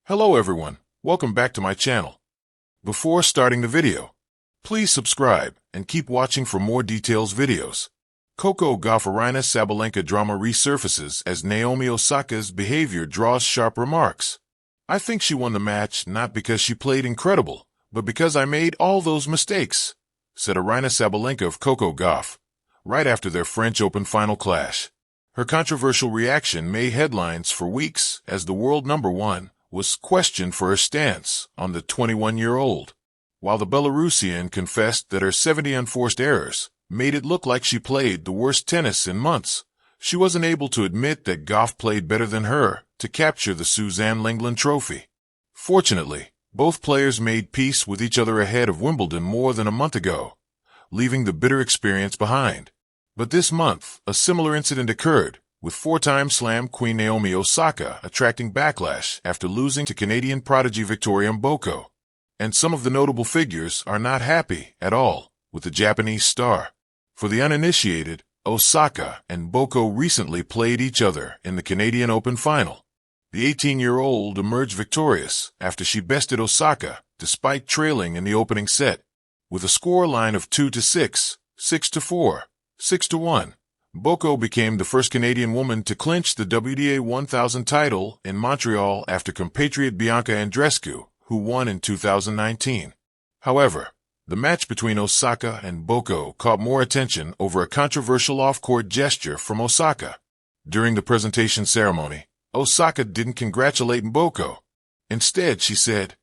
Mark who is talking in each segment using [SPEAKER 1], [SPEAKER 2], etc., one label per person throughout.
[SPEAKER 1] Hello everyone, welcome back to my channel. Before starting the video, please subscribe and keep watching for more details videos. Coco Gauff Aryna Sabalenka drama resurfaces as Naomi Osaka's behavior draws sharp remarks. I think she won the match not because she played incredible, but because I made all those mistakes, said Aryna Sabalenka of Coco Gauff, right after their French Open final clash. Her controversial reaction made headlines for weeks as the world number one was questioned for her stance on the 21-year-old, while the Belarusian confessed that her 70 unforced errors made it look like she played the worst tennis in months. She wasn't able to admit that Gauff played better than her to capture the Suzanne Lenglen Trophy. Fortunately, both players made peace with each other ahead of Wimbledon more than a month ago, leaving the bitter experience behind. But this month, a similar incident occurred, with four-time Slam queen Naomi Osaka attracting backlash after losing to Canadian prodigy Victoria Mboko. And some of the notable figures are not happy at all with the Japanese star. For the uninitiated, Osaka and Mboko recently played each other in the Canadian Open final. The 18-year-old emerged victorious after she bested Osaka despite trailing in the opening set, with a scoreline of 2-6, 6-4, 6-1. Mboko became the first Canadian woman to clinch the WTA 1000 title in Montreal after compatriot Bianca Andreescu, who won in 2019. However, the match between Osaka and Mboko caught more attention over a controversial off-court gesture from Osaka. During the presentation ceremony, Osaka didn't congratulate Mboko. Instead, she said,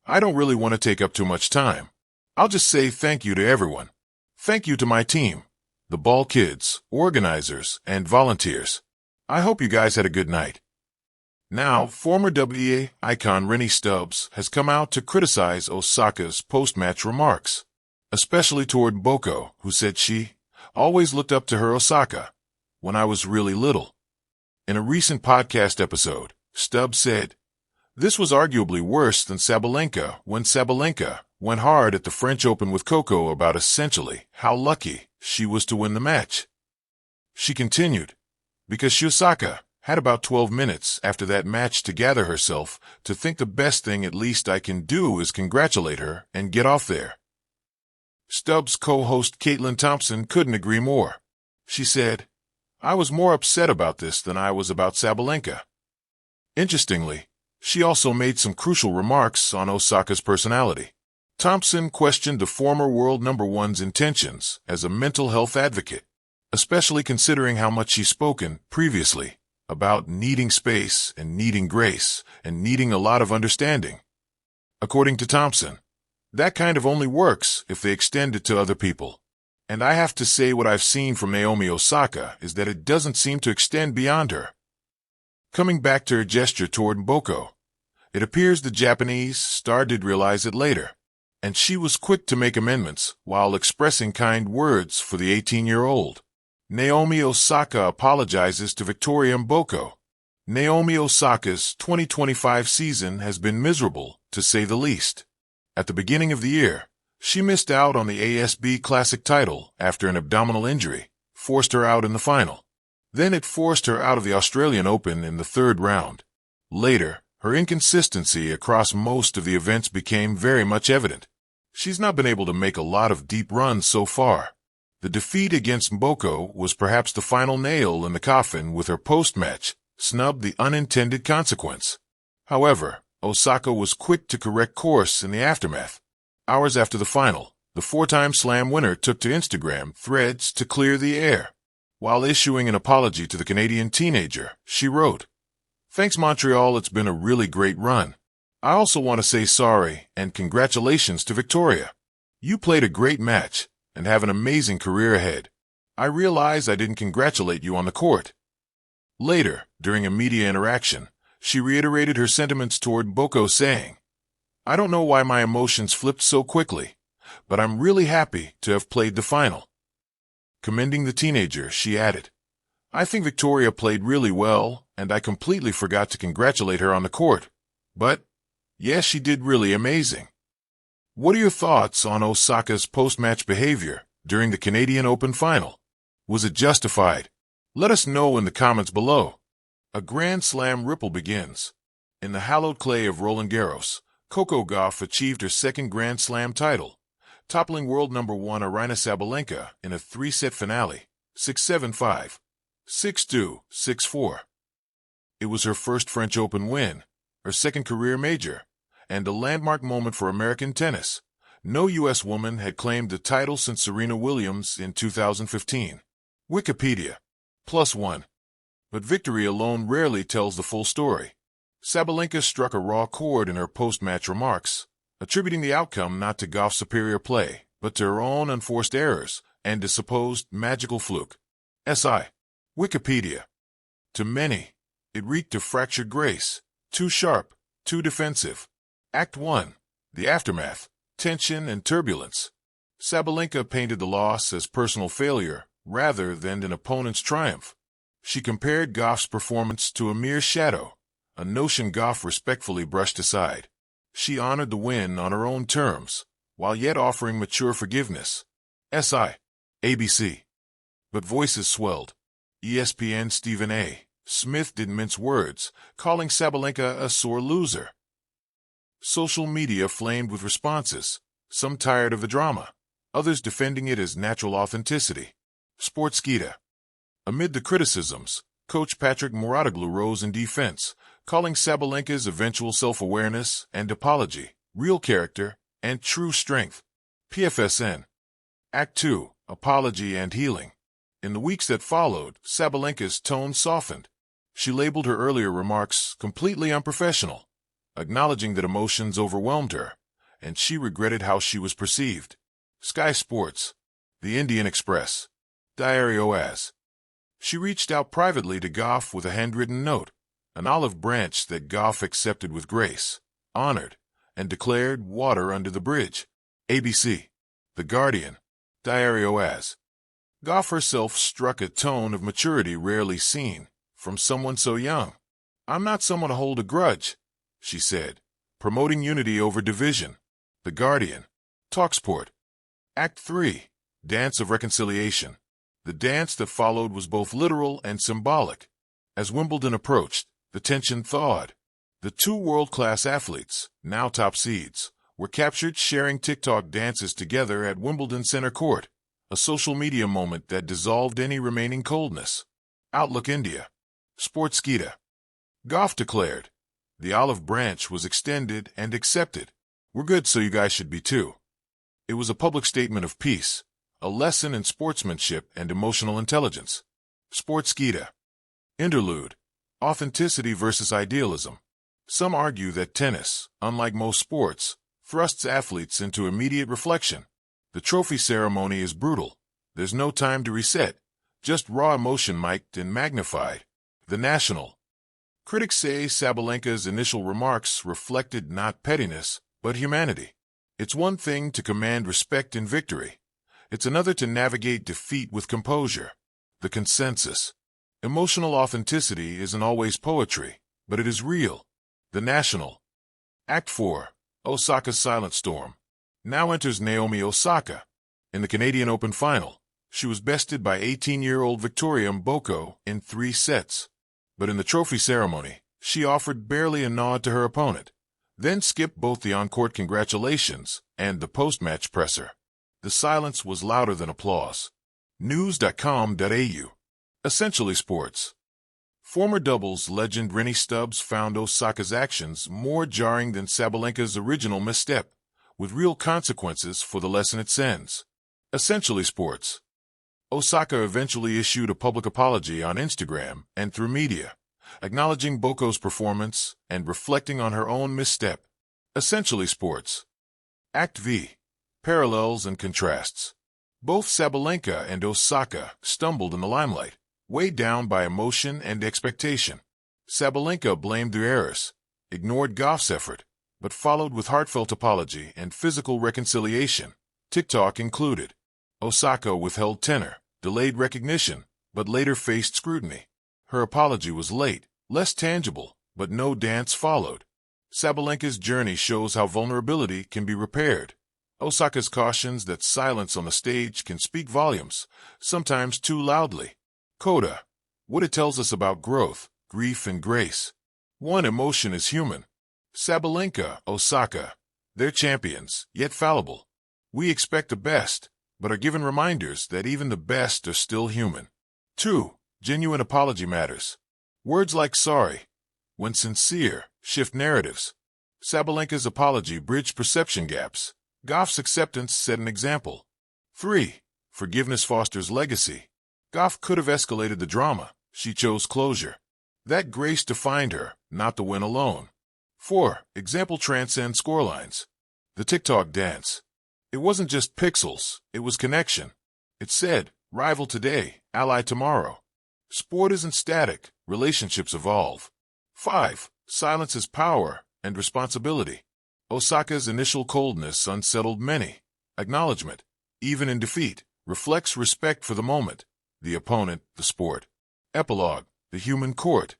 [SPEAKER 1] "I don't really want to take up too much time. I'll just say thank you to everyone. Thank you to my team, the Ball kids, organizers, and volunteers. I hope you guys had a good night." Now, former WTA icon Rennie Stubbs has come out to criticize Osaka's post-match remarks, especially toward Mboko, who said she always looked up to her Osaka when I was really little. In a recent podcast episode, Stubbs said, "This was arguably worse than Sabalenka when Sabalenka went hard at the French Open with Coco about essentially how lucky she was to win the match." She continued, "Because Osaka had about 12 minutes after that match to gather herself to think the best thing at least I can do is congratulate her and get off there." Stubbs' co-host Caitlin Thompson couldn't agree more. She said, "I was more upset about this than I was about Sabalenka." Interestingly, she also made some crucial remarks on Osaka's personality. Thompson questioned the former world number one's intentions as a mental health advocate, especially considering how much she's spoken previously about needing space and needing grace and needing a lot of understanding. According to Thompson, that kind of only works if they extend it to other people. And I have to say what I've seen from Naomi Osaka is that it doesn't seem to extend beyond her. Coming back to her gesture toward Mboko, it appears the Japanese star did realize it later, and she was quick to make amendments while expressing kind words for the 18-year-old. Naomi Osaka apologizes to Victoria Mboko. Naomi Osaka's 2025 season has been miserable, to say the least. At the beginning of the year, she missed out on the ASB Classic title after an abdominal injury forced her out in the final. Then it forced her out of the Australian Open in the third round. Later, her inconsistency across most of the events became very much evident. She's not been able to make a lot of deep runs so far. The defeat against Mboko was perhaps the final nail in the coffin, with her post-match snub the unintended consequence. However, Osaka was quick to correct course in the aftermath. Hours after the final, the four-time Slam winner took to Instagram threads to clear the air. While issuing an apology to the Canadian teenager, she wrote, "Thanks Montreal, it's been a really great run. I also want to say sorry and congratulations to Victoria. You played a great match and have an amazing career ahead. I realize I didn't congratulate you on the court." Later, during a media interaction, she reiterated her sentiments toward Mboko, saying, "I don't know why my emotions flipped so quickly, but I'm really happy to have played the final." Commending the teenager, she added, "I think Victoria played really well, and I completely forgot to congratulate her on the court. But, yes, she did really amazing." What are your thoughts on Osaka's post-match behavior during the Canadian Open final? Was it justified? Let us know in the comments below. A Grand Slam ripple begins. In the hallowed clay of Roland Garros, Coco Gauff achieved her second Grand Slam title, toppling world number 1 Aryna Sabalenka in a 3-set finale, 6-7-5, 6-2, 6-4. It was her first French Open win, her second career major, and a landmark moment for American tennis. No U.S. woman had claimed the title since Serena Williams in 2015. Wikipedia. +1. But victory alone rarely tells the full story. Sabalenka struck a raw chord in her post-match remarks, attributing the outcome not to Gauff's superior play, but to her own unforced errors and a supposed magical fluke. SI. Wikipedia. To many, it reeked of fractured grace, too sharp, too defensive. Act 1. The aftermath, tension and turbulence. Sabalenka painted the loss as personal failure rather than an opponent's triumph. She compared Gauff's performance to a mere shadow, a notion Gauff respectfully brushed aside. She honored the win on her own terms, while yet offering mature forgiveness. SI. ABC. But voices swelled. ESPN Stephen A. Smith didn't mince words, calling Sabalenka a sore loser. Social media flamed with responses, some tired of the drama, others defending it as natural authenticity. Sportskeeda. Amid the criticisms, Coach Patrick Mouratoglou rose in defense, calling Sabalenka's eventual self-awareness and apology real character and true strength. PFSN. Act 2. Apology and healing. In the weeks that followed, Sabalenka's tone softened. She labeled her earlier remarks completely unprofessional, acknowledging that emotions overwhelmed her, and she regretted how she was perceived. Sky Sports. The Indian Express. Diary OAS. She reached out privately to Gauff with a handwritten note, an olive branch that Gauff accepted with grace, honored, and declared water under the bridge. ABC. The Guardian. Diary OAS. Gauff herself struck a tone of maturity rarely seen from someone so young. "I'm not someone to hold a grudge," she said, promoting unity over division. The Guardian. Talksport. Act 3. Dance of Reconciliation. The dance that followed was both literal and symbolic. As Wimbledon approached, the tension thawed. The two world-class athletes, now top seeds, were captured sharing TikTok dances together at Wimbledon Center Court, a social media moment that dissolved any remaining coldness. Outlook India. Sportskeeda. Gauff declared, "The olive branch was extended and accepted. We're good, so you guys should be too." It was a public statement of peace, a lesson in sportsmanship and emotional intelligence. Sportskeeda. Interlude. Authenticity versus idealism. Some argue that tennis, unlike most sports, thrusts athletes into immediate reflection. The trophy ceremony is brutal. There's no time to reset, just raw emotion mic'd and magnified. The National. Critics say Sabalenka's initial remarks reflected not pettiness, but humanity. It's one thing to command respect in victory. It's another to navigate defeat with composure. The consensus. Emotional authenticity isn't always poetry, but it is real. The National. Act 4. Osaka's silent storm. Now enters Naomi Osaka. In the Canadian Open final, she was bested by 18-year-old Victoria Mboko in 3 sets. But in the trophy ceremony, she offered barely a nod to her opponent, then skipped both the on-court congratulations and the post-match presser. The silence was louder than applause. News.com.au. Essentially Sports. Former doubles legend Rennie Stubbs found Osaka's actions more jarring than Sabalenka's original misstep, with real consequences for the lesson it sends. Essentially Sports. Osaka eventually issued a public apology on Instagram and through media, acknowledging Boko's performance and reflecting on her own misstep. Essentially Sports. Act V. Parallels and Contrasts. Both Sabalenka and Osaka stumbled in the limelight, weighed down by emotion and expectation. Sabalenka blamed their errors, ignored Gauff's effort, but followed with heartfelt apology and physical reconciliation, TikTok included. Osaka withheld tenor, delayed recognition, but later faced scrutiny. Her apology was late, less tangible, but no dance followed. Sabalenka's journey shows how vulnerability can be repaired. Osaka's cautions that silence on the stage can speak volumes, sometimes too loudly. Coda. What it tells us about growth, grief, and grace. One emotion is human. Sabalenka, Osaka. They're champions, yet fallible. We expect the best, but are given reminders that even the best are still human. 2. Genuine apology matters. Words like sorry, when sincere, shift narratives. Sabalenka's apology bridged perception gaps. Gauff's acceptance set an example. 3. Forgiveness fosters legacy. Gauff could have escalated the drama. She chose closure. That grace defined her, not the win alone. 4. Example transcends scorelines. The TikTok dance. It wasn't just pixels, it was connection. It said, rival today, ally tomorrow. Sport isn't static, relationships evolve. 5. Silence is power and responsibility. Osaka's initial coldness unsettled many. Acknowledgement, even in defeat, reflects respect for the moment, the opponent, the sport. Epilogue, the human court.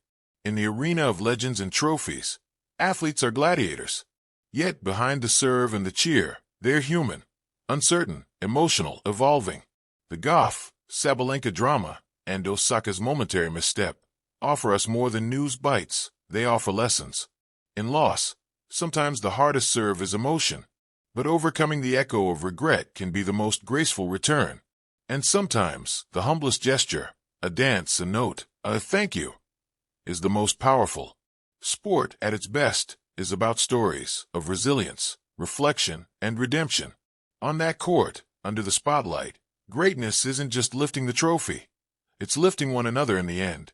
[SPEAKER 1] In the arena of legends and trophies, athletes are gladiators. Yet behind the serve and the cheer, they're human, uncertain, emotional, evolving. The Gauff, Sabalenka drama, and Osaka's momentary misstep offer us more than news bites. They offer lessons. In loss, sometimes the hardest serve is emotion, but overcoming the echo of regret can be the most graceful return. And sometimes the humblest gesture, a dance, a note, a thank you, is the most powerful. Sport, at its best, is about stories of resilience, reflection, and redemption. On that court, under the spotlight, greatness isn't just lifting the trophy. It's lifting one another in the end.